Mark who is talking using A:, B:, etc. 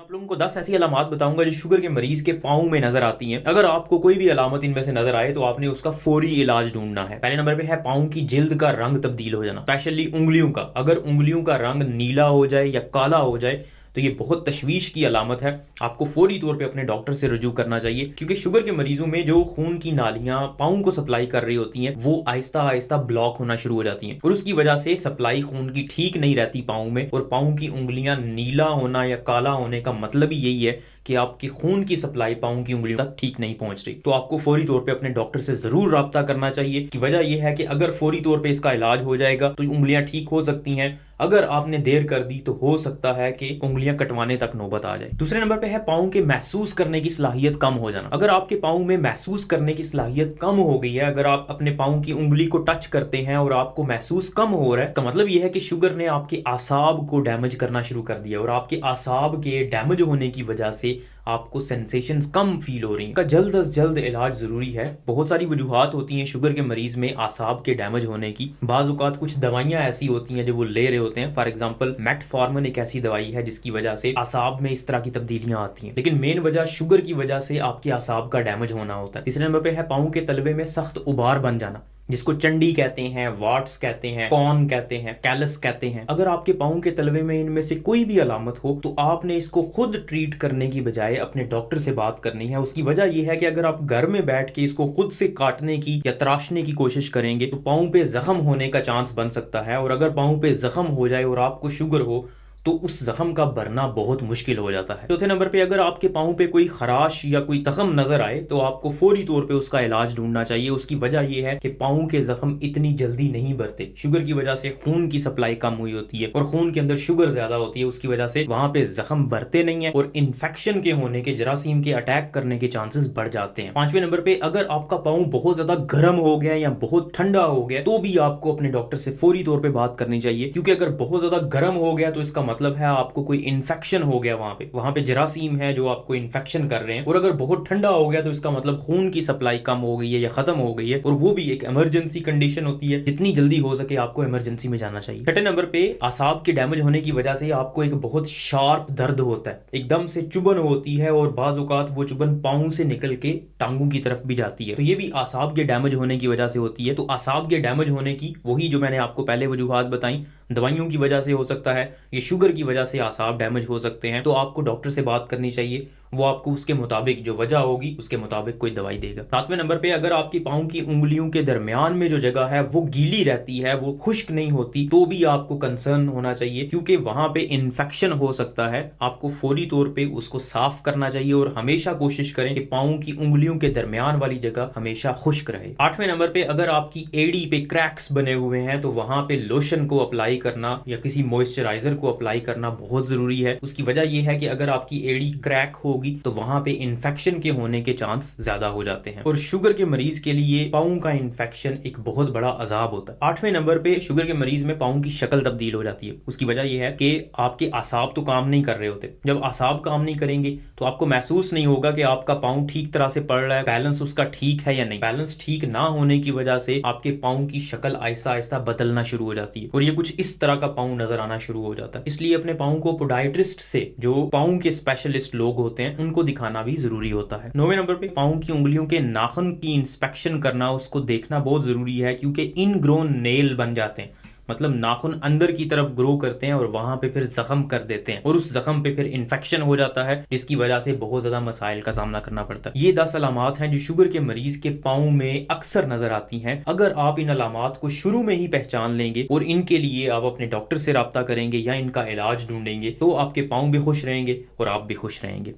A: आप लोगों को 10 ऐसी अलामत बताऊंगा जो शुगर के मरीज के पाँव में नजर आती हैं। अगर आपको कोई भी अलामत इनमें से नजर आए तो आपने उसका फौरी इलाज ढूंढना है। पहले नंबर पे है पाँव की जिल्द का रंग तब्दील हो जाना, स्पेशली उंगलियों का। अगर उंगलियों का रंग नीला हो जाए या काला हो जाए तो ये बहुत तशवीश की अलामत है। आपको फौरी तौर पे अपने डॉक्टर से रजू करना चाहिए, क्योंकि शुगर के मरीजों में जो खून की नालियां पाँव को सप्लाई कर रही होती हैं वो आहिस्ता आहिस्ता ब्लॉक होना शुरू हो जाती हैं और उसकी वजह से सप्लाई खून की ठीक नहीं रहती पाँव में। और पाँव की उंगलियां नीला होना या काला होने का मतलब ही यही है कि आपकी खून की सप्लाई पाँव की उंगलियों तक ठीक नहीं पहुंच रही। तो आपको फौरी तौर पे अपने डॉक्टर से जरूर राब्ता करना चाहिए। की वजह यह है कि अगर फौरी तौर पे इसका इलाज हो जाएगा तो उंगलियां ठीक हो सकती हैं। अगर आपने देर कर दी तो हो सकता है कि उंगलियां कटवाने तक नौबत आ जाए। दूसरे नंबर पे है पाँव के महसूस करने की सलाहियत कम हो जाना। अगर आपके पाँव में महसूस करने की सलाहियत कम हो गई है, अगर आप अपने पाँव की उंगली को टच करते हैं और आपको महसूस कम हो रहा है, तो मतलब यह है कि शुगर ने आपके आसाब को डैमेज करना शुरू कर दिया और आपके आसाब के डैमेज होने की वजह से आपको सेंसेशंस कम फील हो रही हैं। का जल्द अज जल्द इलाज जरूरी है। बहुत सारी वजूहात होती हैं शुगर के मरीज में आसाब के डैमेज होने की। बाज़ औक़ात कुछ दवाइयां ऐसी होती हैं जो वो ले रहे होते हैं। फॉर एग्जांपल मेटफॉर्मिन एक ऐसी दवाई है जिसकी वजह से आसाब में इस तरह की तब्दीलियां आती हैं, लेकिन मेन वजह शुगर की वजह से आपके आसाब का डैमेज होना होता है। तीसरे नंबर पे है पाँव के तलवे में सख्त उबार बन जाना, जिसको चंडी कहते हैं, वाट्स कहते हैं, कॉन कहते हैं, कैलस कहते हैं। अगर आपके पाँव के तलवे में इनमें से कोई भी अलामत हो तो आपने इसको खुद ट्रीट करने की बजाय अपने डॉक्टर से बात करनी है। उसकी वजह यह है कि अगर आप घर में बैठ के इसको खुद से काटने की या तराशने की कोशिश करेंगे तो पाँव पे जख्म होने का चांस बन सकता है, और अगर पाँव पे जख्म हो जाए और आपको शुगर हो तो उस जख्म का भरना बहुत मुश्किल हो जाता है। चौथे नंबर पे अगर आपके पाँव पे कोई खराश या कोई जख्म नजर आए तो आपको फौरी तौर पे उसका इलाज ढूंढना चाहिए। उसकी वजह यह है कि पाँव के जख्म इतनी जल्दी नहीं भरते। शुगर की वजह से खून की सप्लाई कम हुई होती है और खून के अंदर शुगर ज्यादा होती है, उसकी वजह से वहां पे जख्म भरते नहीं है और इन्फेक्शन के होने के, जरासीम के अटैक करने के चांसेस बढ़ जाते हैं। पांचवें नंबर पे अगर आपका पाँव बहुत ज्यादा गर्म हो गया या बहुत ठंडा हो गया तो भी आपको अपने डॉक्टर से फौरी तौर पर बात करनी चाहिए, क्योंकि अगर बहुत ज्यादा गर्म हो गया तो इसका मतलब है आपको कोई इन्फेक्शन हो गया, वहां पे जरासीम है जो आपको इन्फेक्शन कर रहे हैं। और अगर बहुत ठंडा हो गया तो इसका मतलब खून की सप्लाई कम हो गई है या खत्म हो गई है, और वो भी एक इमरजेंसी कंडीशन होती है। जितनी जल्दी हो सके आपको इमरजेंसी में जाना चाहिए। छठे नंबर पे आसाब के डैमेज होने की वजह से आपको एक बहुत शार्प दर्द होता है, एकदम से चुभन होती है और बाज़ औक़ात वो चुभन पाँव से निकल के टांगों की तरफ भी जाती है। तो ये भी आसाब के डैमेज होने की वजह से होती है। तो आसाब के डैमेज होने की वही जो मैंने आपको पहले वजूहात बताई, दवाइयों की वजह से हो सकता है, ये शुगर की वजह से आसाब डैमेज हो सकते हैं। तो आपको डॉक्टर से बात करनी चाहिए, वो आपको उसके मुताबिक जो वजह होगी उसके मुताबिक कोई दवाई देगा। सातवें नंबर पे अगर आपकी पाँव की उंगलियों के दरमियान में जो जगह है वो गीली रहती है, वो खुश्क नहीं होती, तो भी आपको कंसर्न होना चाहिए, क्योंकि वहां पे इन्फेक्शन हो सकता है। आपको फौरी तौर पे उसको साफ करना चाहिए और हमेशा कोशिश करें कि पाँव की उंगलियों के दरमियान वाली जगह हमेशा खुश्क रहे। आठवें नंबर पे अगर आपकी एड़ी पे क्रैक्स बने हुए हैं तो वहां पे लोशन को अप्लाई करना या किसी मॉइस्चराइजर को अप्लाई करना बहुत जरूरी है। उसकी वजह यह है कि अगर आपकी एड़ी क्रैक होगी तो वहां पे इन्फेक्शन के होने के चांस ज्यादा हो जाते हैं, और शुगर के मरीज के लिए पाँव का इन्फेक्शन एक बहुत बड़ा अजाब होता है। आठवें नंबर पे शुगर के मरीज में पाँव की शक्ल तब्दील हो जाती है। उसकी वजह यह है कि आपके आसाब तो काम नहीं कर रहे होते। जब आसाब काम नहीं करेंगे तो आपको महसूस नहीं होगा कि आपका पाँव ठीक तरह से पड़ रहा है, बैलेंस उसका ठीक है या नहीं। बैलेंस ठीक ना होने की वजह से आपके पाँव की शक्ल आहिस्ता आहिस्ता बदलना शुरू हो जाती है और ये कुछ इस तरह का पाँव नजर आना शुरू हो जाता है। इसलिए अपने पाँव को पोडाइट्रिस्ट से, जो पाँव के स्पेशलिस्ट लोग होते हैं, उनको दिखाना भी जरूरी होता है। 9वें नंबर पे पाँव की उंगलियों के नाखून की इंस्पेक्शन करना, उसको देखना बहुत जरूरी है, क्योंकि इनग्रोन नेल बन जाते हैं। मतलब नाखून अंदर की तरफ ग्रो करते हैं और वहां पे फिर जख्म कर देते हैं और उस जख्म पे फिर इन्फेक्शन हो जाता है, जिसकी वजह से बहुत ज्यादा मसाइल का सामना करना पड़ता है। ये 10 अलामात हैं जो शुगर के मरीज के पाँव में अक्सर नजर आती हैं। अगर आप इन अलामात को शुरू में ही पहचान लेंगे और इनके लिए आप अपने डॉक्टर से राब्ता करेंगे या इनका इलाज ढूंढेंगे तो आपके पाँव भी खुश रहेंगे और आप भी खुश रहेंगे।